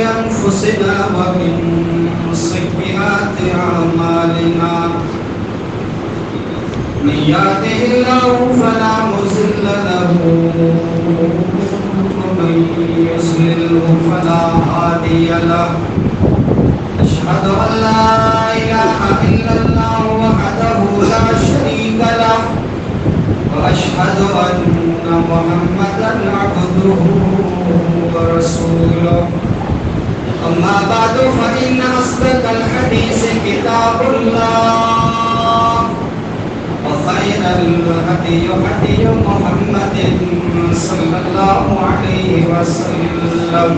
أنفسنا ومن سيئات أعمالنا من يهده الله فلا مضل له ومن يضلل فلا هادي له أشهد أن لا إله إلا الله وحده لا شريك له وأشهد أن محمدا عبده ورسوله أما بعد فإن أصدق الحديث كتاب الله وخير الهدي هدي محمد صلى الله عليه وسلم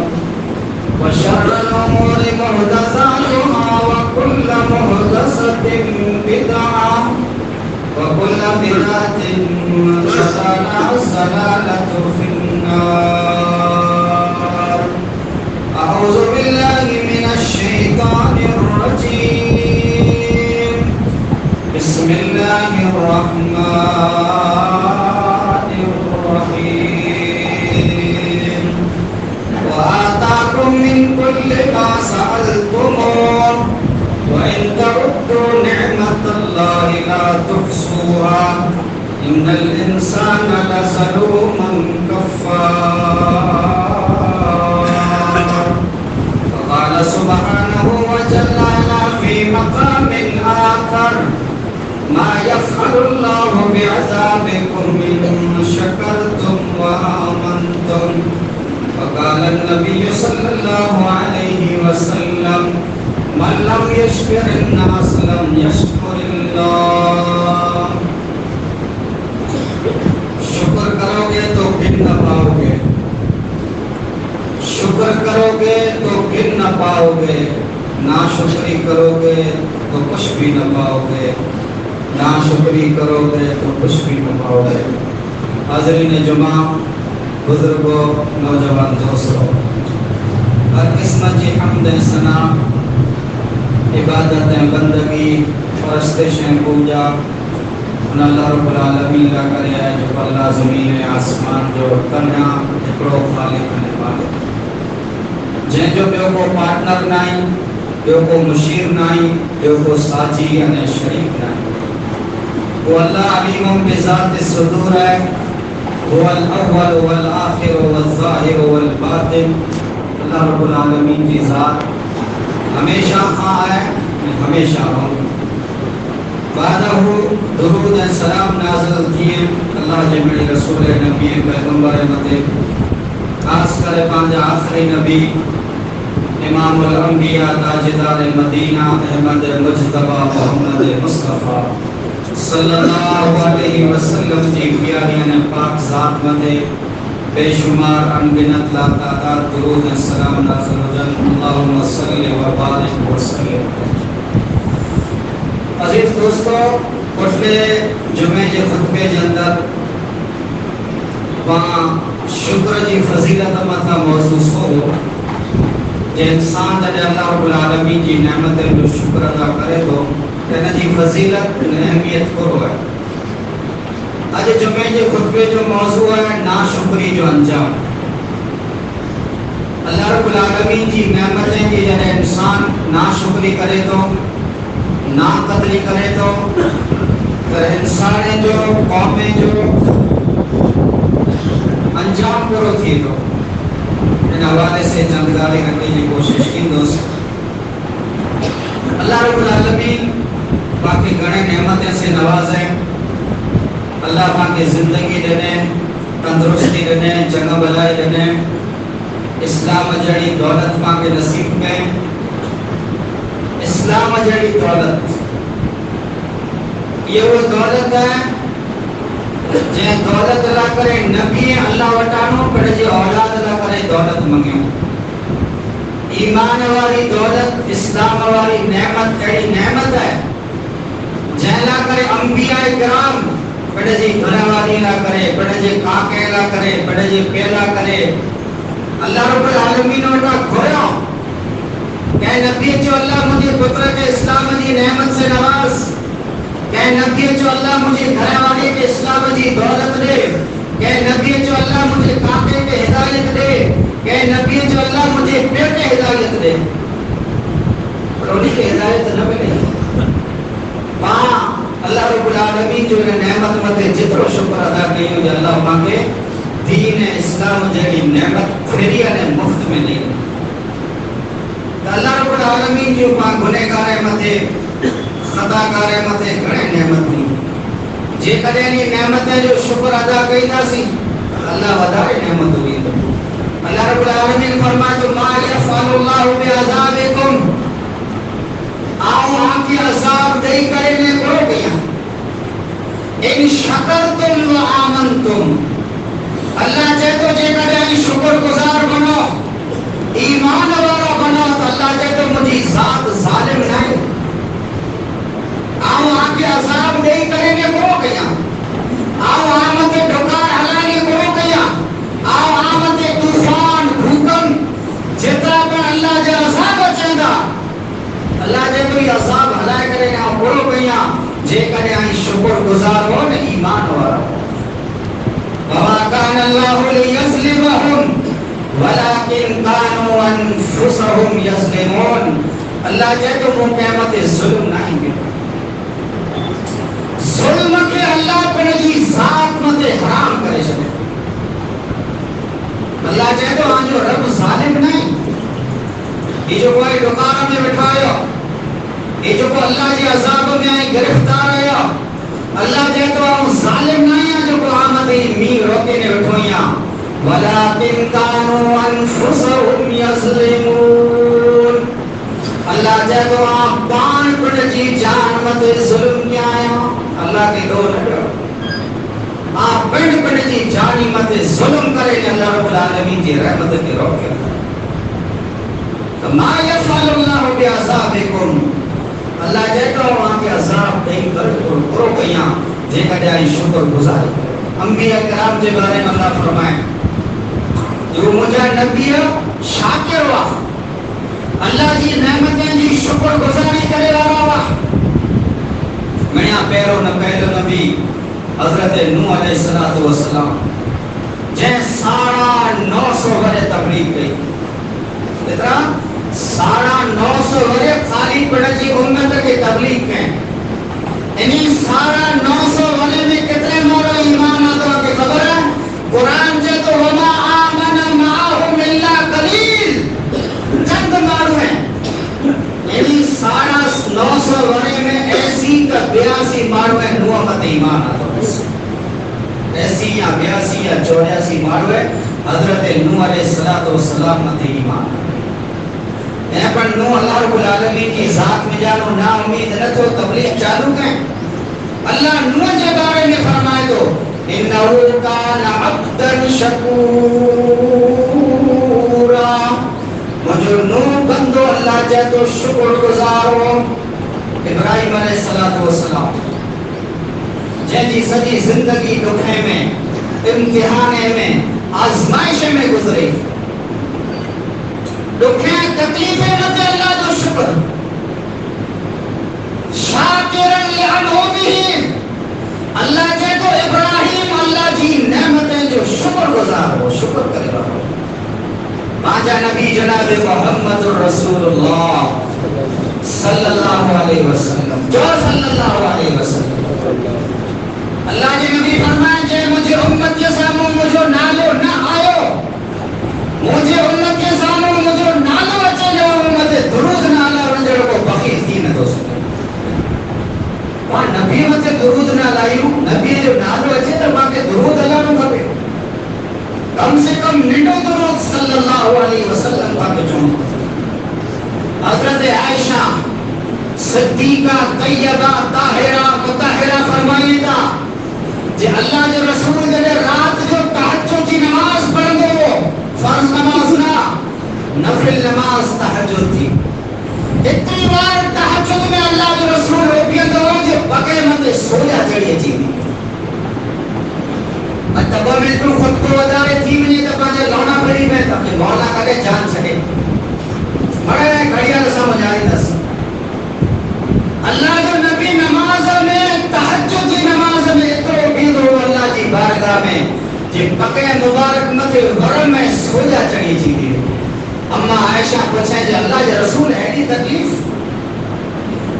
وشر الأمور محدثاتها وكل محدثة بدعة وكل بدعة ضلالة في النار. أعوذ بالله من الشيطان الرجيم. بسم الله الرحمن الرحيم. وآتاكم من كل ما سألتموه وإن تعدوا نعمة الله لا تحصوها إن الإنسان لظلوم كفار. وقال سبحانه وتعالى في مقام آخر ما يفعل الله بعذابكم إن شكرتم وآمنتم. وقال النبي صلى الله عليه وسلم من لم يشكر الناس لم يشكر الله. شکر کرو گے تو گر نہ پاؤ گے، شکر کرو گے تو گر نہ پاؤ گے، ناشکری کرو گے تو کچھ بھی نہ پاؤ گے، ناشکری کرو گے تو کچھ بھی نہ پاؤ گے. حاضرین جمعہ، بزرگوں، نوجوان دوستوں، ہر قسمت کی حمد ثنا، عبادت بندگی پرستش پوجا اللہ رب العالمین کا کرے ہے جو اللہ زمین آسمان جو کنیا ہکڑو خالق نے والے جن جو بیو کو پارٹنر نہیں، بیو کو مشیر نہیں، بیو کو ساجی یعنی شریک نہیں. وہ اللہ علیم بذات الصدور ہے. هو الاول والآخر والظاہر والباطن. اللہ رب العالمین کی ذات ہمیشہ ہاں ہے، ہمیشہ ہوں. بعدہ درود سلام نازل کیے اللہ جمیع رسول نبی پیغمبر مدے خاص کر پانجا آخری نبی امام الانبیاء تاجدار مدینہ احمد مجتبہ محمد مصطفیٰ صلی اللہ علیہ وسلم کی پیاریاں پاک ذات مدے بے شمار انگنت لا تعداد درود سلام نازل جل اللہم صلی و بارک وسلم. عزیز دوستو، پچھلے جمعے کے خطبے کے اندر وہاں شکر کی فضیلت متا موضوع ہو جو انسان جب اللہ رب العالمین کی نعمت جو شکر ادا کرے تو ان کی فضیلت اہمیت کو ہے. آج جمعے کے خطبے جو موضوع ہے ناشکری جو انجام. اللہ رب العالمین کی نعمتیں کی جب انسان ناشکری کرے تو نا قدری کرے تو انسان جو قومیں جو انجام پورو تھی تو ان حوالے سے جانکاری رکھنے کی کوشش کی. دوست اللہ رب العالمین باقی گھنے نعمتیں سے نوازے. اللہ باقی زندگی دینے، تندرستی دینے، جنگ بلائی دینے، اسلام جڑی دولت باقی نصیب میں. اسلام جڑی دولت یہ وہ دولت ہے جے دولت اللہ کرے نبی اللہ وٹانو پڑھ جے اولاد اللہ کرے دولت منگیوں. ایمان والی دولت، اسلام والی نعمت کئی نعمت ہے جے اللہ کرے انبیاء کرام پڑھ جے گھر والی اللہ کرے، پڑھ جے کاکے اللہ کرے، پڑھ جے پیلا کرے. اللہ رب العالمین وٹا کھویا کہ نبی جو اللہ مجھے پتر کے اسلام دی نعمت سے نواز، کہ نبی جو اللہ مجھے گھر والے کے اسلام دی دولت دے، کہ نبی جو اللہ مجھے کاکے کے ہدایت دے، کہ نبی جو اللہ مجھے پیٹ کے ہدایت دے پر انہیں کی ہدایت نہ ملے وہاں اللہ رب العالمین جو نعمت متے جترو شکر ادا کیوں جو اللہ مانگے دین اسلام جہی نعمت پھریا نے مفت میں نہیں اللہ رب العالمین جو پاک گنہگار متے خطا کار متے گھنے نعمت نہیں جے کدے نہیں نعمتیں جو شکر ادا کیتا سی اللہ وڈائے نعمت ہوئی اللہ رب العالمین فرمائے تو ما یفعل اللہ بعذابکم آؤ آپ کی عذاب دے کرے نے کرو گیا ان شکرتم و آمنتم اللہ چاہے تو جے کدے شکر گزار بنو ایمان والا بنو تو اللہ چاہے تو مجھے ذات ظالم نہیں آؤ آپ کے عذاب دے کرے نے کرو گیا آؤ آمد ڈکار حلانے کرو گیا آؤ آمد طوفان بھوکم جتا پر اللہ جا عذاب چاہتا اللہ جے تو یہ عذاب حلائے کرے گا کرو گیا جے کرے آئی شکر گزار ہو نے ایمان والا وما کان اللہ لیظلمہم ولكن كانوا انفسهم يظلمون اللہ جے تو وہ قیامت ظلم نہیں گے ظلم کے اللہ پر جی ذات مت حرام کرے چھے اللہ جے تو آن جو رب ظالم نہیں یہ جو کوئی دکان میں بٹھایا یہ جو کو اللہ جی عذاب میں آئی گرفتار آیا اللہ جے تو آن ظالم نہیں ہے جو کو آمد می روکے نے بٹھوئیاں وَلَكِنْ كَانُوا أَنفُسَهُمْ يَظْلِمُونَ اللہ جے تو آن پان پڑ جی جان مت ظلم کیا آیا اللہ کے دو لڑو آپ پڑ پڑ جی جانی مت ظلم کرے اللہ رب العالمین کی رحمت کے روکے ما یفعل اللہ بعذابکم اللہ جے تو وہاں کے عذاب نہیں کرو کیاں جے کدے آئی شکر گزار انبیاء کرام کے بارے میں اللہ فرمائے جو مجھے نبی شاکر ہوا اللہ جی نعمتیں جی شکر گزاری کرے رہا میں یہاں پیرو نہ پہلو نبی حضرت نوح علیہ السلام جن 950 ورے تبلیغ گئی اتنا 950 ورے خالی پڑھ جی امت کے تبلیغ ہیں انہی 950 ورے میں کتنے مورا ایمان آتا کہ خبر ہے قرآن جے تو وما آمن معاہم اللہ قلیل چند مارو ہیں انہی 950 ورے میں ایسی کا 82 مارو ہے نوح مت ایمان آتا ایسی یا 82 یا 84 مارو ہے حضرت نوح علیہ السلام مت ایمان یہاں پر نوح اللہ رب العالمین کی ذات میں جانو نا امید نہ تو تبلیغ چالو کریں اللہ نوح کے بارے میں فرمائے تو انہو کان عبدا شکورا مجھو نوح بندو اللہ جائے تو شکر گزارو ابراہیم علیہ السلام جیسی سجی زندگی دکھے میں امتحانے میں آزمائش میں گزرے دکھیں تکلیفیں نہ دے اللہ جو شکر شاکرن لعنہمہم اللہ جے تو ابراہیم اللہ جی نعمتیں جو شکر گزار ہو شکر کرے رہا ماجا نبی جناب محمد رسول اللہ صلی اللہ علیہ وسلم جو صلی اللہ علیہ وسلم اللہ جی نبی فرمائے جے مجھے امت کے سامنے مجھے نالو نہ آئو مجھے امت کے سامنے مجھے نالو اچھے جو امت درود نالا رنجر کو بخیر دی نہ دو سکتے وہاں نبی مت درود نہ لائیو نبی جو نالو اچھے تو وہاں کے درود اللہ نو کبھی کم سے کم نڈو درود صلی اللہ علیہ وسلم کا بچوں حضرت عائشہ صدیقہ طیبہ طاہرہ مطہرہ فرمائی تھا جی اللہ جو رسول جب رات جو تہجد کی نماز پڑھ دو فرض نماز نہ نفل نماز تہجد تھی اتنی بار تہجد میں اللہ جو رسول ہوگی تو جو بقے مت سویا چڑھیے تھی تبا میں تو خود کو ادارے تھی میں نہیں تبا جو لونا پڑی میں تب کہ مولا کھے جان سکے بڑے گھڑیا سمجھ آئی دس اللہ جو نبی نماز میں تہجد کی نماز میں اترو بھی دو اللہ جی بارگاہ میں جی بقے مبارک مت غرم میں سویا چڑھی تھی اما عائشہ پوچھے جو اللہ کے رسول ہے دی تکلیف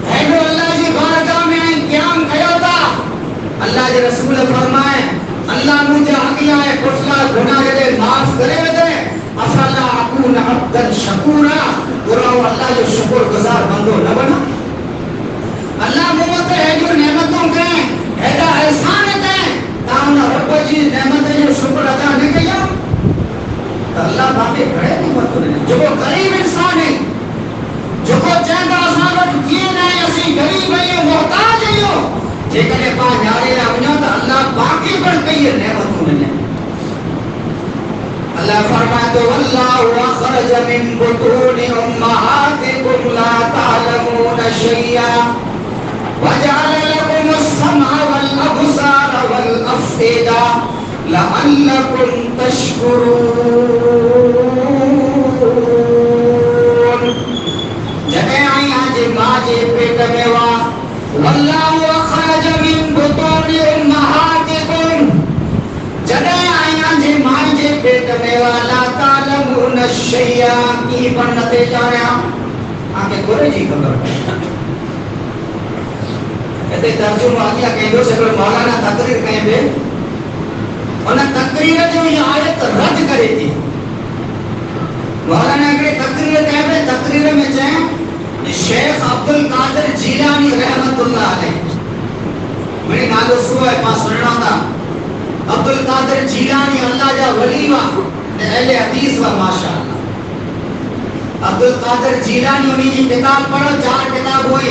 ہے جو اللہ کی بارگاہ میں قیام کیا تھا اللہ کے رسول فرمائے اللہ مجھے حقیہ کٹلا گناہ دے معاف کرے دے افلا اکون عبدا شکورا قرآن اللہ جو شکر گزار بندو نہ بنا اللہ موت ہے جو نعمتوں کے ایدا احسان ہے تاہم رب جی نعمت جو شکر ادا نہیں کیا اللہ باقی کھڑے نہیں مطلب جو وہ غریب انسان ہے جو کو چاہتا آسانت کیے نہیں اسی غریب ہے محتاج ہے جے کرے پا جارے رہا تو اللہ باقی بڑھ گئی ہے نعمتوں نے اللہ فرمائے تو واللہ اخرج من بطون امہاتکم لا تعلمون شیئا وجعل لكم السمع والابصار والافئدہ لعلکم تشکرون جگہ آئی آج ماں جے پیٹ میں وا واللہ اخرج من بطون امہاتکم جگہ آئی آج ماں جے پیٹ میں وا لا تعلمون شیئا کی بنتے جا رہا آنکہ گورے جی خبر کہتے ترجمہ آگیا کہیں دو سے مولانا تقریر کہیں بے انہیں تقریر جو یہ آیت رد کرے تھی مولانا اگر تقریر کہیں بے تقریر میں چاہیں شیخ عبدالقادر جیلانی رحمت اللہ علیہ میری نالو سوہ ہے پاس سننا تھا عبدالقادر جیلانی اللہ جا ولیوہ اہل حدیث و ماشاءاللہ عبدالقادر جیلانی انہی کی کتاب پڑھو 4 کتاب ہوئی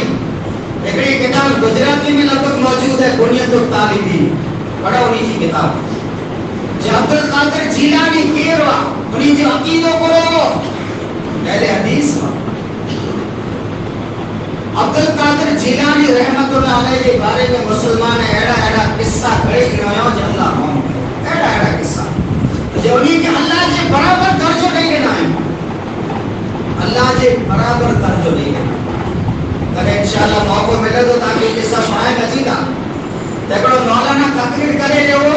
ایکڑی کتاب گجراتی میں لگ بھگ موجود ہے بنیت الطالبین پڑھو انہی کی کتاب جو عبدالقادر جیلانی کیر ہوا انہی جو عقیدوں کو اہل حدیث ہوا عبدالقادر جیلانی رحمت اللہ علیہ کے بارے میں مسلمان ایڑا قصہ کھڑے گنایا جو اللہ رحم ایڑا قصہ جو انہی کہ اللہ جے برابر درجہ نہیں لینا ہے اللہ جے برابر درجہ نہیں لینا اگر انشاءاللہ موقع ملے تو تاکہ قصہ سنائے گا جیدہ دیکھو مولانا تقریر کرے لے ہو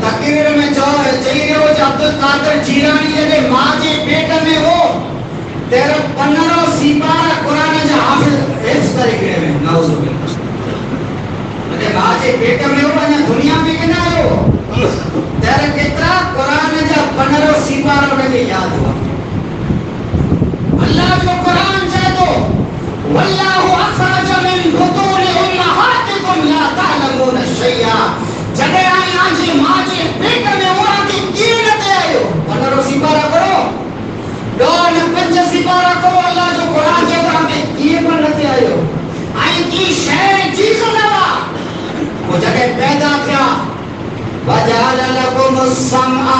تقریر میں چاہیے ہو جو عبدالقادر جیلانی جے ماں جے پیٹ میں ہو تیرا 15 سپارہ قرآن جا حفظ کرے گئے میں نعوذ باللہ مجھے ماں جے پیٹ میں ہو یا دنیا میں کنا ہو تیرا کترا قرآن جا 15 سپارہ مجھے یاد ہوا اللہ جو قرآن چاہے تو واللہ اخرج من بطون امہاتکم لا تعلمون شیئا جگہ آئی آجی ماں جے پیٹ میں ہو آتی کیلتے آئے ہو 15 سپارہ کرو دون 5 سپارہ کرو اللہ جو قرآن کے طرح میں کیے پر رہتے آئے ہو آئی کی شہر چیز لگا وہ جگہ پیدا کیا وَجَعَلَ لَكُمُ السَّمْعَ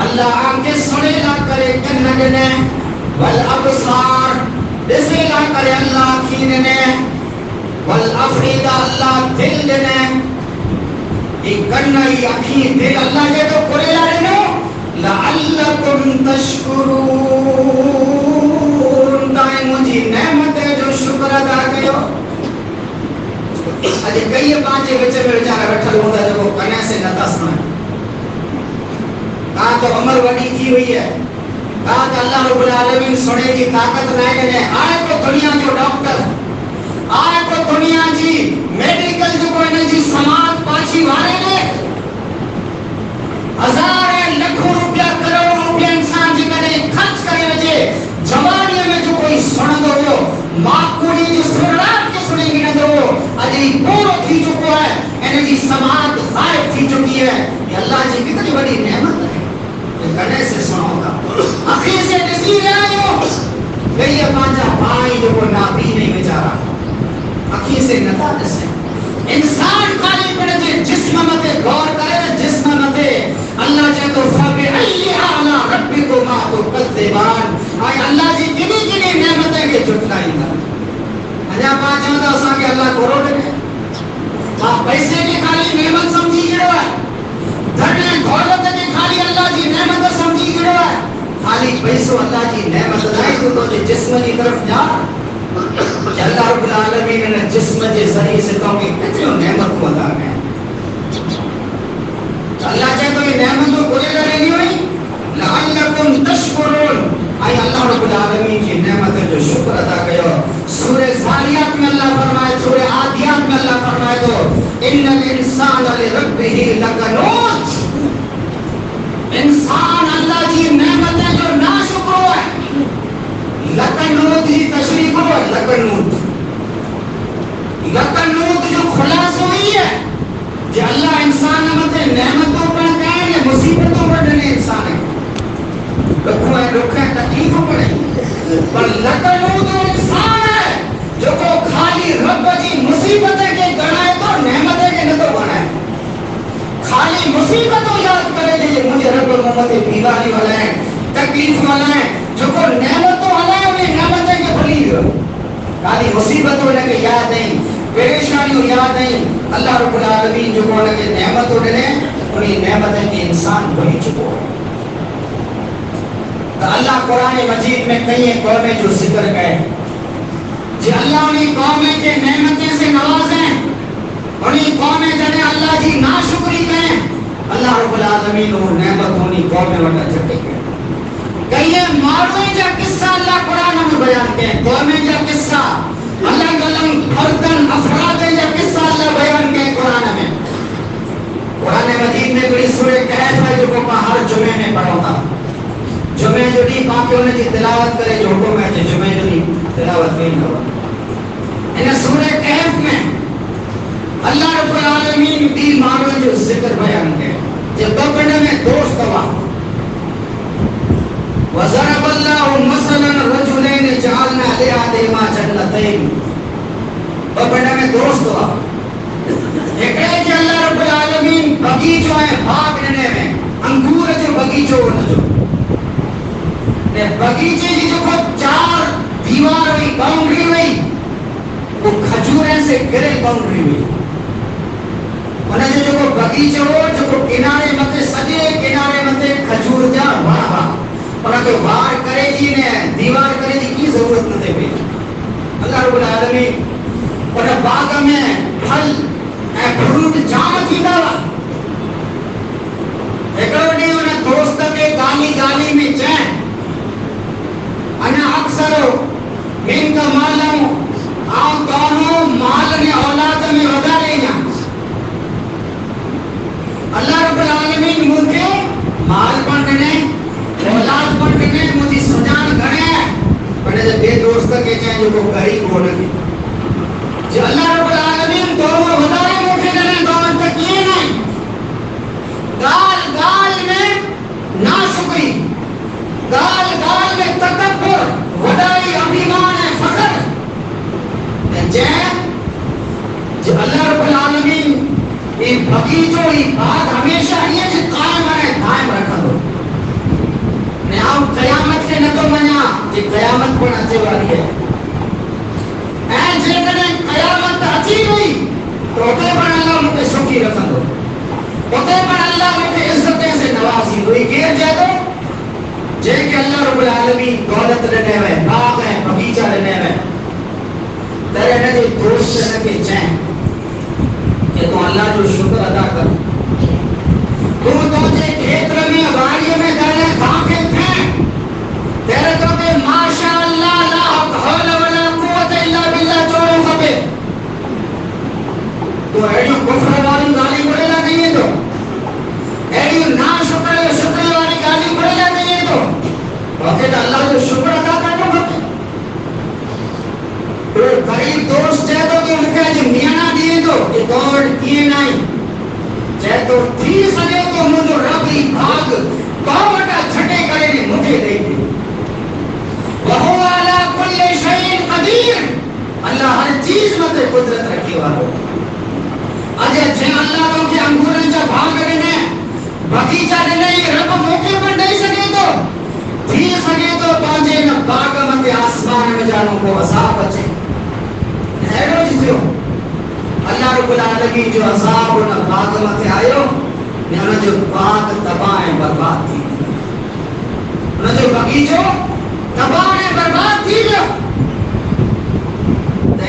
اللہ آنکھیں سنے لا کرے کنگنے والابصار دسے لا کرے اللہ کیننے والافئدہ اللہ دل دینے ایک کنہ ہی اکھی دل اللہ جے تو کرے لا رہے لعلکم تشکرون دائیں مجھے نعمت ہے جو شکر ادا کرو اجے کئی پانچے بچے میں بیچارہ بیٹھل ہوتا ہے جو کنے سے نتا سنا کہا تو عمر وڈی کی ہوئی ہے کہا کہ اللہ رب العالمین سنے کی طاقت نہ ہے آئے تو دنیا جو ڈاکٹر آئے تو دنیا جی میڈیکل جو کوئی نہیں جی سماعت پاچی وارے نے ہزاریں لکھوں روپیہ کروڑوں روپیہ انسان جی کرے خرچ کرے وجے جوانی میں جو کوئی سن دو معقولی جو سرات کے سنے گی نہ دو اجی پورو تھی چکو ہے انہیں جی سماعت غائب تھی چکی ہے یہ اللہ جی کتنی بڑی نعمت ہے یہ کرنے سے سنو گا اخیر سے نسی رہا ہو گئی پانچا بھائی جو کوئی نابی نہیں بیچارا اخیر سے نتا جسے انسان خالی پڑے جے جسم متے غور کرے جسم متے اللہ چاہے تو فابی ای اعلی ربکما تکذبان آئی اللہ جی کنی نعمتیں کے جھٹلائی گا اجا پانچ ہوتا اسا کہ اللہ کروڑ ہے آپ پیسے کی خالی نعمت سمجھی گئے ہے دھرنے دولت کی خالی اللہ جی نعمت سمجھی گئے ہے خالی پیسو اللہ جی نعمت نہیں تو جسم کی طرف جا اللہ رب العالمین نے جسم کے ذریعے سے تو کہ کتنی نعمت کو عطا ہے اللہ چاہے تو یہ نعمت کو کوئی نہیں ہوئی لعلکم تشکرون. آئی اللہ رب العالمین کی نعمت جو شکر ادا کرو. سورہ زاریات میں اللہ فرمائے, سورہ عادیات میں اللہ فرمائے تو ان الانسان لربہ لکنوت. انسان اللہ کی نعمتیں جو ناشکر ہے. لکنوت ہی تشریح کرو. لکنوت جو خلاص ہوئی ہے کہ اللہ انسان نعمتوں پر کہیں یا مصیبتوں پر ڈلے انسان ہے. رکھیں تکلیفوں پڑے پر لکنوت انسان ہے جو کو خالی رب کی مصیبتیں کے گنائے تو نعمتیں کے نہ تو گنائے. خالی مصیبتوں یاد کرے کہ مجھے رب محمد بیماری والا ہے, تکلیف والا ہے, جو کو نعمتوں والا ہے انہیں نعمتیں کے بھلی. خالی مصیبتوں لگے یاد نہیں, پریشانیوں یاد نہیں. اللہ رب العالمین جو کو لگے نعمتوں ڈلے انہیں نعمتیں کے انسان بھلی چکو ہے. تو اللہ قرآن مجید میں کئی قومیں جو ذکر گئے جی اللہ انہیں قومیں کے نعمتیں سے نوازیں, انہیں قومیں جنہیں اللہ کی ناشکری کریں. اللہ رب العالمین وہ نعمت انہیں قومیں وٹا چھٹے گئے. کئی مارویں جا قصہ اللہ قرآن میں بیان کریں, قومیں جا قصہ اللہ کلم فردن افراد جا قصہ اللہ بیان کریں قرآن میں. قرآن مجید میں بڑی سورہ کہف ہے جو کو ہر جمعے میں پڑھا تھا. جمعے جو نہیں باقی ہونے کی تلاوت کرے جو حکم ہے کہ جمعے جو نہیں تلاوت نہیں ہوا. انہیں سورہ کہف میں اللہ رب العالمین بھی مانو جو ذکر بیان ہے جب بپڑے میں دوست ہوا. وَضَرَبَ اللَّهُ مَثَلًا رَجُلَيْنِ جَعَلْنَا لِأَحَدِهِمَا جَنَّتَيْنِ. بپڑے میں دوست ہوا. ایک ہے کہ اللہ رب العالمین بگیچوں ہیں باغ رہنے میں انگور جو بگیچوں ہونا جو بگیچے کی جو کو چار دیوار ہوئی باؤنڈری ہوئی وہ کھجوریں سے گرے باؤنڈری ہوئی. انہیں جو کو بگیچے ہو جو کو کنارے متے سجے کنارے متے کھجور جا بڑھا اور جو وار کرے جی نے دیوار کرے جی کی ضرورت نہ دے. اللہ رب العالمین اور باغ میں پھل فروٹ جام کی داوا ایکڑو نہیں انہیں دوست کے گالی گالی میں چین انا اکثر ان کا مالم آپ دونوں مال نے اولاد میں ودا لینا. اللہ رب العالمین مجھے مال پڑھنے اولاد پڑھنے مجھے سجان گھنے پڑھنے سے بے دوست کے چاہیں جو کو غریب ہونے کی جو اللہ رب العالمین دونوں ودا لے مجھے گھنے دونوں تک یہ نہیں. گال گال میں ناشکری, گال گال میں تکبر, وڈائی ابھیمان ہے فخر. جو اللہ رب العالمین یہ بگیچوں یہ بات ہمیشہ یہ جو قائم رہے قائم رکھا دو. ہم قیامت کے نہ تو منا یہ قیامت پر اچھے والی ہے. اے جیکنے قیامت اچھی ہوئی تو اتے پر اللہ مجھے سکھی رکھا دو, اتے پر اللہ مجھے عزتیں سے نوازی ہوئی. گیر جائے دو جے کہ اللہ رب العالمین دولت لینے ہوئے باغ ہے بگیچہ لینے ہوئے تیرے نجی دوست سے نہ کے چین کہ تو اللہ جو شکر ادا کر. تو جے کھیتر میں باڑیوں میں جانے کھانکے تھے تیرے تو کہ ماشاءاللہ لا حول ولا قوت الا باللہ چوروں کبے تو ایڈیو کفر والی گالی پڑے لگا نہیں ہے. تو ایڈیو نا شکر والی گالی پڑے لگا نہیں ہے. تو وقت اللہ جو شکر ادا کرنا ہوتا ہے. تو قریب دوست چاہے تو کہ ان کا جو میانا دیئے تو یہ دوڑ کیے نہیں چاہے تو تھی سکے تو مجھے ربی بھاگ باوٹا چھٹے کرے نے مجھے دے دی. وَهُوَ عَلَىٰ كُلِّ شَيْءٍ قَدِيرٌ. اللہ ہر چیز میں تے قدرت رکھی والو. اجے جے اللہ تو کہ انگورن چا بھاگ رہنے بگیچہ رہنے رب موقع پر نہیں سکے تو تھی سکے تو پانچے نہ باغ مت آسمان میں جانوں کو عذاب بچے. ایڈو جیسے ہو اللہ رب العالمین جو عذاب نہ باغ مت آئیو نہ جو باغ تباہیں برباد تھی نہ جو بگیچو تباہیں برباد تھی. جو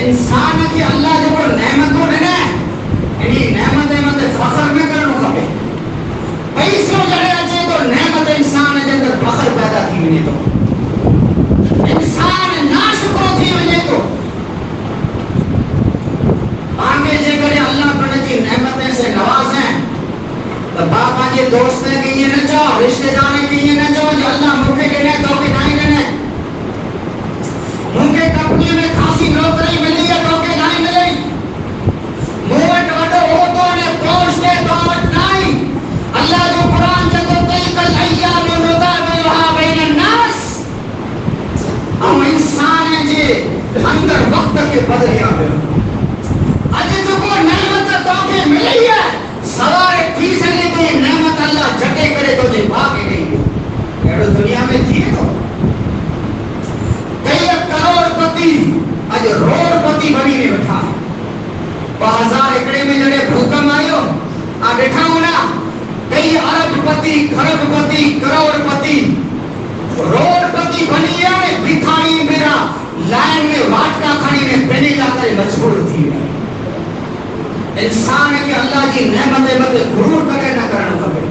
انسان کی اللہ جو نعمتوں دینے انہی نعمتیں مت فخر میں کرنو کبھی پیسوں جڑے اچھے تو نعمت انسان ہے فخر پیدا تھی ونے تو انسان ناشکر تھی ونے تو آگے جے کرے اللہ پر جی نعمتیں سے نوازیں تو باپا جی دوستیں کہ یہ نہ چاہو رشتہ داریں کہ یہ نہ چاہو جو اللہ مکھے کے لئے تو کہ نہیں کرنے مکھے کپنی میں کھاسی نوکری ملی ہے تو کہ نہیں ملی موٹ وڈو ہو تو نے پہنچتے تو نہیں اللہ جو قرآن جگہ تلک الایام نداولها بین الناس ہم انسان ہیں جی اندر وقت کے بدلیاں پہ اج جو کو نعمت تو کہ ملی ہے سوارے تیسرے تو نعمت اللہ جھٹے کرے تو جی بھاگے گئی ہے دنیا میں تھی تو کئی کروڑ پتی اج روڑ پتی بنی میں بٹھا 2000 ایکڑے میں جڑے بھوکم آئیو آ بیٹھا ہونا کئی ارب پتی خرب پتی کروڑ پتی روڑ پتی بنی ہے بھکاری میرا لائن میں واٹکا کھڑی میں پہنے جا کر مجبور تھی ہے انسان کے اللہ کی نعمتیں مت غرور کرے نہ کرنا کبھی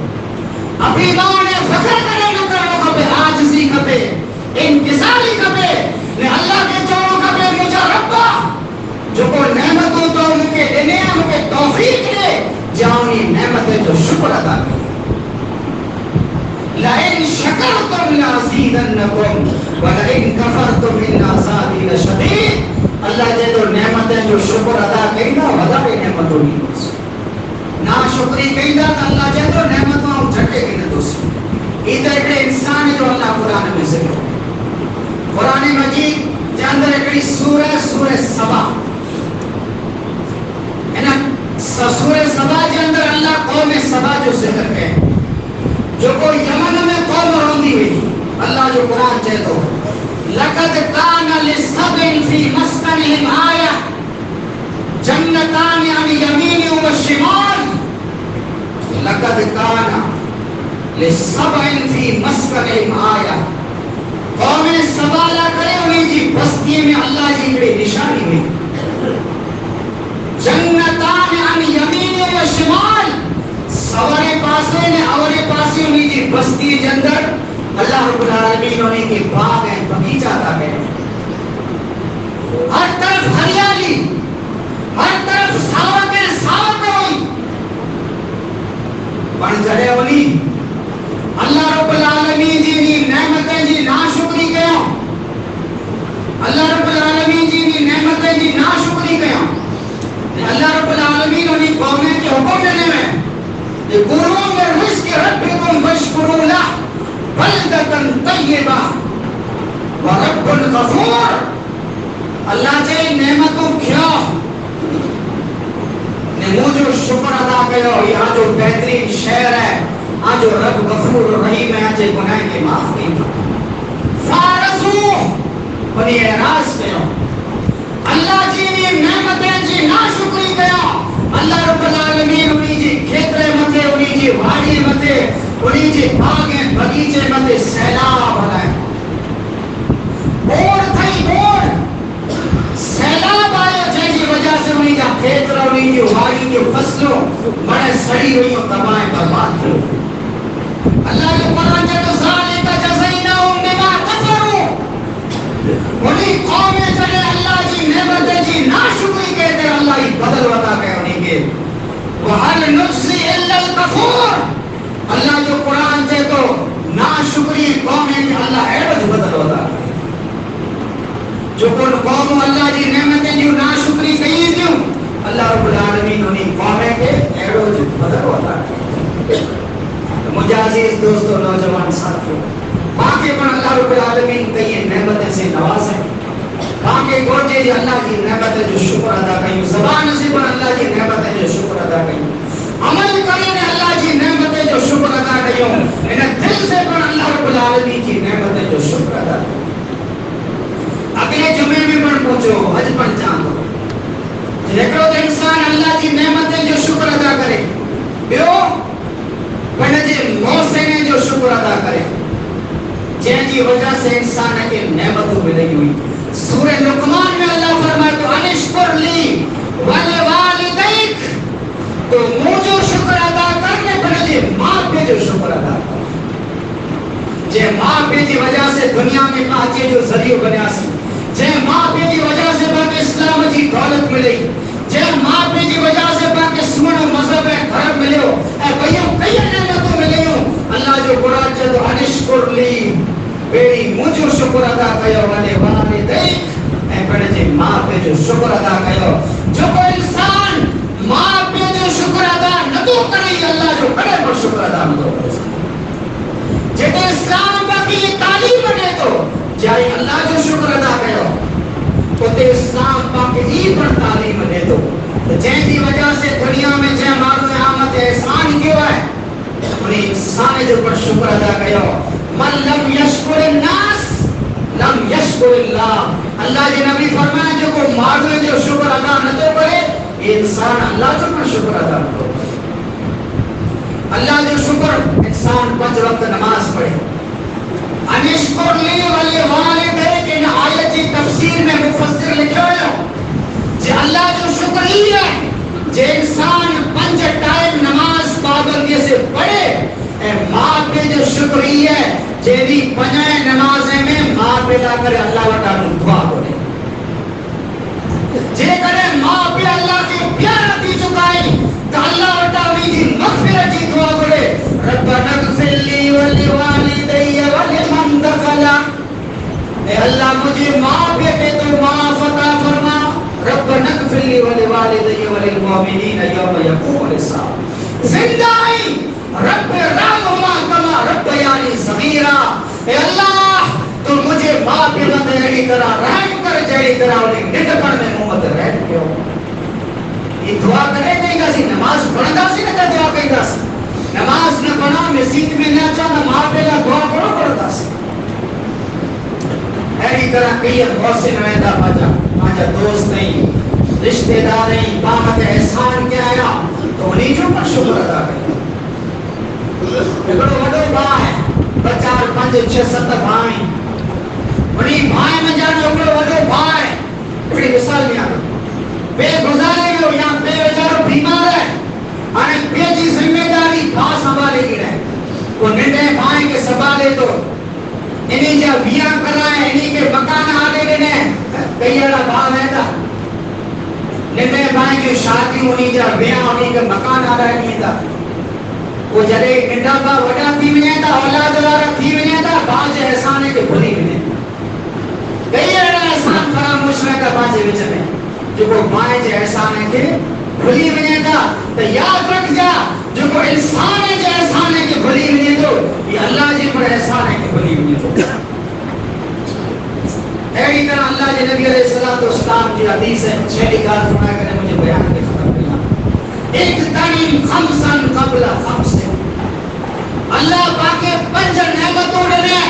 ابھی ماں نے فخر کرے نہ کرنا کبھی عاجزی کبھی انکساری کبھی نے اللہ کے چوروں کبھی مجھا ربا جو کو نعمتوں تو ان کے دینے ان کے توفیق دے جاؤنی نعمتیں تو شکر ادا کریں لئن شکرتم لازیدنکم ولئن کفرتم ان عذابی لشدید اللہ جے تو نعمتیں جو شکر ادا کینا ودا بھی نعمتوں نہیں دوست نا شکری کینا اللہ جے تو نعمتوں ہم جھٹے کینا دوست ایدہ ایکڑے انسان جو اللہ قرآن میں ذکر قرآن مجید کے اندر ایکڑی سورہ سبا سورہ سبا کے اندر اللہ قوم سبا جو ذکر ہے جو کوئی یمن میں قوم روندی ہوئی اللہ جو قرآن چاہے تو لقد کان لسبع فی مسکنہم آیہ جنتان عن یمین و شمال لقد کان لسبع فی مسکنہم آیہ قوم سبالا کرے انہیں جی بستی میں اللہ جی بڑی نشانی میں جنتان عن یمین و شمال سوارے پاسے نے اورے پاسے انہیں جی بستی جندر اللہ رب العالمین انہیں کے باغ ہیں بغیچہ تھا ہے ہر طرف ہریالی ہر طرف ساوت ہوئی بن جڑے انہیں اللہ رب العالمین جی نے نعمتیں جی ناشکری کیا اللہ رب العالمین جی نے نعمتیں جی ناشکری کیا اللہ رب العالمین انہیں قومیں کے حکم دینے میں قرون میں رزق ربکم واشکروا لہ بلدتن طیبہ ورب غفور اللہ چاہے نعمتوں کیا نمو جو شکر ادا کرو یہاں جو بہترین شہر ہے آج جو رب غفور رحیم ہے آج گناہ کے معاف نہیں فارسو بنی اعراض کرو اللہ جی نے نعمتیں جی ناشکری کیا اللہ رب العالمین انہیں جی کھیترے متے انہیں جی وادی متے انہیں جی باغیں بغیچے متے سیلاب آئے بوڑ تھئی بوڑ سیلاب آئے جے جی وجہ سے انہیں جا کھیترہ انہیں جی وادی کے فصلوں بڑے سڑی ہوئی اور تباہیں برباد کرو اللہ کے قرآن جب ذالک جزیناہم بما کفروا انہیں قومیں چلے اللہ جی نعمتیں جی ناشکری کہتے اللہ ہی بدل وطا کہ انہیں کے وَهَلْ نُجْزِي إِلَّا الْكَفُورِ اللہ جو قرآن سے تو ناشکری قومیں کہ اللہ عوض بدل وطا جو قوم اللہ جی نعمتیں جو ناشکری کہیں کیوں اللہ رب العالمین انہیں قومیں کے عوض بدل وطا مجھے عزیز دوستو نوجوان ساتھیوں باقی پر اللہ رب العالمین کئی نعمتیں سے نوازیں باقی گوجے جی اللہ کی نعمتیں جو شکر ادا کریں زبان سے پر اللہ کی نعمتیں جو شکر ادا کریں عمل کریں اللہ کی نعمتیں جو شکر ادا کریں انہیں دل سے پر اللہ رب العالمین کی نعمتیں جو شکر ادا کریں اگلے جمعے میں پر پہنچو حج پر جان دو دیکھو تو انسان اللہ کی نعمتیں جو شکر ادا کرے بیو بڑے جی موسینے جو شکر ادا کرے جن کی وجہ سے انسان کے نعمتوں ملے ہوئی سورہ لقمان میں اللہ فرمائے تو انشکر لی ولوالدیک تو مجھے شکر ادا کرنے پر جی ماں پہ جو شکر ادا کرے جے ماں پہ دی وجہ سے دنیا میں پہنچے جو ذریعہ بنیا سی، جے ماں پہ دی وجہ سے پاک اسلام جی دولت ملی، جے ماں پہ دی وجہ سے پاک سمن و مذہب گھر ملیو، اے بھائیو کئی نعمتوں ملیو، اللہ جو قرآن چاہتا انشکر لی بیڑی مجھو شکر ادا کیو والے والدین، اے بڑے جے ماں پہ جو شکر ادا کیو، جو کوئی انسان ماں پہ جو شکر ادا نہ تو کرے اللہ جو بڑے پر شکر ادا نہ تو کرے، جب اسلام باقی تعلیم بنے تو جائے اللہ جو شکر ادا کیو تو تے اسلام باقی پر تعلیم بنے تو جن کی وجہ سے دنیا میں جے مارو آمد احسان کیوں ہے انہیں انسان جو پر شکر ادا کیو، من لم یشکر الناس لم یشکر اللہ، اللہ جی نبی فرمایا جو کو مارو جو شکر ادا نہ تو کرے یہ انسان اللہ جو پر شکر ادا نہ تو کرے، اللہ جو شکر انسان 5 وقت نماز پڑھے، انشکر لی ولی والدین کہ آیت کی تفسیر میں مفسر لکھا ہے کہ اللہ جو شکر ہی ہے کہ انسان 5 ٹائم نماز پابندی سے پڑھے، اے ماں پہ جو شکر ہی ہے کہ بھی 5 نمازیں میں ماں پہ لا کر اللہ وٹا دعا کرے، جے کرے ماں پہ اللہ کی پیار دی چکائی تو اللہ وٹا بھی مغفرت کی دعا کرے، ربنا اغفر لی ولوالدی ولمن دخل، اے اللہ مجھے ماں پہ تو معاف عطا فرما، ربنا اغفر لی ولوالدی وللمؤمنین یوم یقوم الحساب، زندہ ہی رب رحمہما کما ربیانی صغیرا، اے اللہ تو مجھے ماں پہ مت جڑی طرح رحم کر جڑی طرح انہیں نڈپن میں محمد رحم کیوں، یہ دعا کرے نہیں گا سی، نماز پڑھنا سی نہ دعا کہیں گا سی، نماز نہ پڑھا مسجد میں نہ چاہنا ماں پہ لا دعا کرو پڑھتا سی، ایسی طرح کئی محسن ویدہ پاجا دوست نہیں رشتہ دار نہیں بامت احسان کیا آیا تو انہیں جو پر شکر ادا کریں، ایکڑو وڈو بھا ہے 4 5 6 7 بھائی انہیں بھائی میں جانا ایکڑو وڈو بھا ہے، ایکڑی مثال نہیں آگا بے گزارے گئے یہاں بے وچارو بیمار ہے آنے بے جی ذمہ داری بھا سنبھالے گی رہے، وہ نڈے بھائی کے سنبھالے تو انہیں جب بیاں کر رہا ہے انہیں کے مکان آگے دینے کئی اڑا بھاو ہے تھا، نڈے بھائی کی شادی ہونی جب بیاں انہیں کے مکان آ رہا ہے نہیں تھا، وہ جلے نڈا با وڈا تھی ونیا تھا اولاد وارا تھی ونیا تھا، باز احسانے کے بھلی ونیا کئی اڑا احسان فراموش رہتا باز وچ میں جو کو مائیں جو احسان ہے کہ بھلی ونیا تھا، تو یاد رکھ جا جو کو انسان ہے جو احسان ہے کہ بھلی ونیا تو یہ اللہ جی پر احسان ہے کہ بھلی ونیا تو، ایک طرح اللہ جی نبی علیہ السلام کی حدیث ہے 6 گال سنا کرنے مجھے بیان کے ختم کرنا، ایک تنیم خمسن قبل خمس، اللہ پاکے 5 نعمتوں ڈنے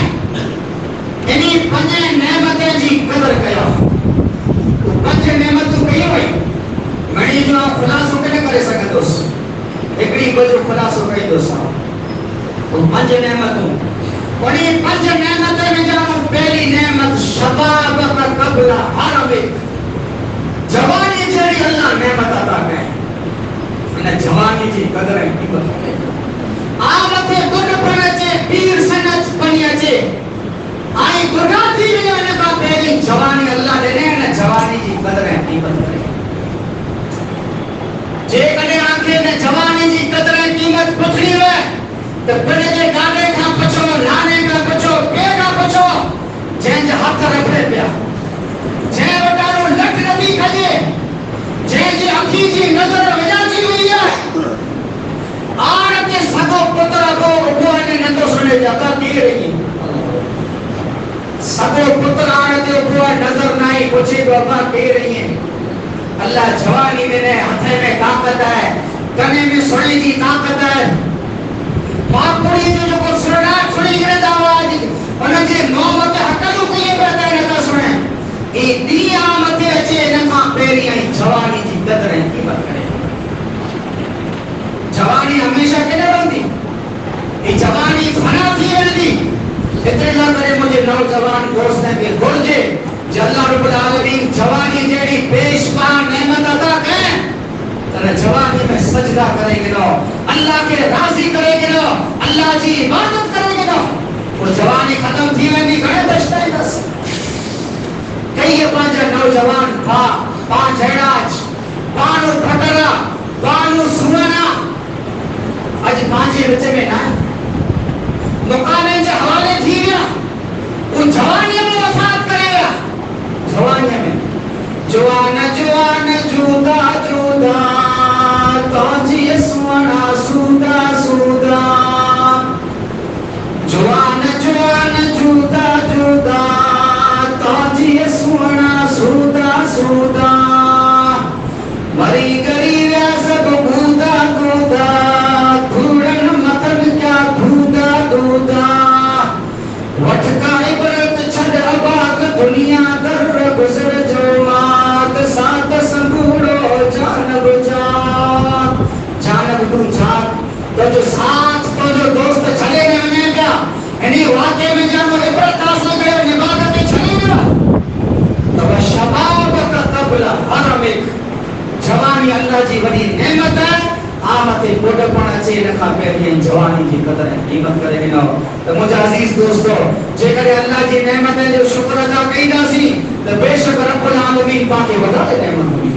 انہیں 5 نعمتیں جی قدر کیا، 5 نعمتوں کئی ہوئی میں جو خلاصوں کے لئے کرے سکتے دوست ایکڑی کو جو خلاصوں کئی دوست وہ 5 نعمتوں انہیں 5 نعمتیں میں جانوں، پہلی نعمت شباب کا قبل حرمک، جوانی جیڑی اللہ نعمت عطا کرے، انہیں جوانی جی قدر ہے کی بتا ہے، آمتے گن پڑھے پیر سنت پڑھیا چے آئی گناتی بھی انہیں کا پہلی جوانی اللہ دے رہے ہیں، جوانی جی قدر ہے کی بتا ہے، جے کنے آنکھیں نے جوانی جی قدر ہے قیمت پتھری ہوئے تو بڑے جے گانے کا پچھو لانے کا پچھو پے کا پچھو جین جے ہاتھ رکھے پیا جے وٹارو لٹ نبی کھجے جے جے اکھی جی نظر وجا جی ہوئی ہے آرتے سگو پتر کو اوپوہنے نندو سنے جاتا دی رہی سگو پتر آرتے اوپوہ نظر نائی پچھے بابا دی رہی ہیں، اللہ جوانی میں نے ہتھے میں طاقت ہے، کنے میں سڑی کی طاقت ہے، پاکوڑی میں جو کو سرنات سڑی گرے داواز انہیں جے محمد حقلو کو یہ بہتا ہے نتا سنے ای دی آمتے اچھے نتا پیری آئی جوانی جی قدر ہے کی بات کرے، جوانی ہمیشہ کنے بندی ای جوانی فنا تھی بندی، اتنے اللہ کرے مجھے نوجوان دوست ہیں کہ گرجے جو اللہ رب العالمین جوانی جیڑی پیش پا نعمت عطا کریں تنہ جوانی میں سجدہ کرے گے نو اللہ کے راضی کرے گے نو اللہ جی عبادت کرے گے نو وہ جوانی ختم تھی ویندی گھنے دشتا ہے دس کئی یہ پانچ نوجوان تھا پانچ ہیڑاج پانو پھٹرا پانو سونا آج پانچے بچے میں نا مقامیں جو حوالے تھی گیا ان جوانی میں وفات کرے گا جوانی میں جوان جوان جودا جودا تاجی سونا سودا سودا جوان جوان جودا جودا تاجی سونا سودا سودا مری گری سب گودا گودا گھوڑن مطلب کیا گودا گودا وٹکا عبرت چھڑ اباک دنیا در گزر جو مات ساتھ سنگوڑو جانب جا جانب تو جھاک تو جو ساتھ تو جو دوست چلے گئے انہیں کیا انہیں واقعے میں جانو عبرت حاصل کرے انہیں عبادتیں چلے گا تو شباب کا قبل حرمک جوانی اللہ جی بڑی نعمت ہے آمد بوڑھ پانا چاہیے لکھا پہلی جوانی کی قدر ہے قیمت کرے گی نو تو مجھے عزیز دوستو جے کرے اللہ جی نعمت ہے جو شکر ادا کئی دا سی تو بے شک رب العالمین پاکے بتا دے نعمت ہوئی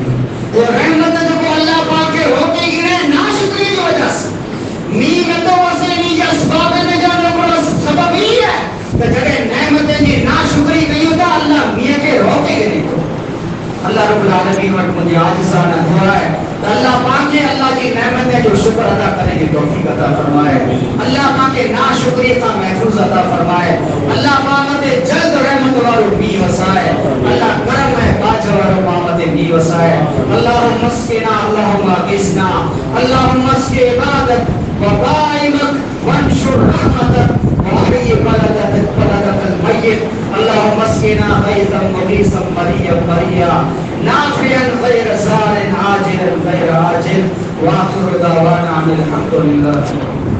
وہ رحمت ہے جو اللہ پاکے ہوتے گرے ناشکری کی وجہ سے نیمتوں سے نیجا اسباب میں جانا بڑا سبب ہی ہے تو جڑے نعمت ہے جی ناشکری کئی ہوتا اللہ میاں کے روکے گرے کو اللہ رب العالمین وقت مجھے عاجزانہ دعا ہے اللہ پاک کے اللہ کی نعمت ہے جو شکر ادا کرنے کی توفیق عطا فرمائے اللہ پاک کے ناشکری کا محفوظ عطا فرمائے اللہ پاک جلد رحمت والو بھی وسائے اللہ کرم ہے باج والو محمد بھی وسائے اللہم مسکنا اللہم اغثنا اللہم مسک عبادت وبائمک وانشر رحمتک وحی بلدت المیت اللہم مسکنا غیثا مغیثا مریا مریا نافعا غیر زار عاجلا غیر عاجل واخر دعوانا الحمد للہ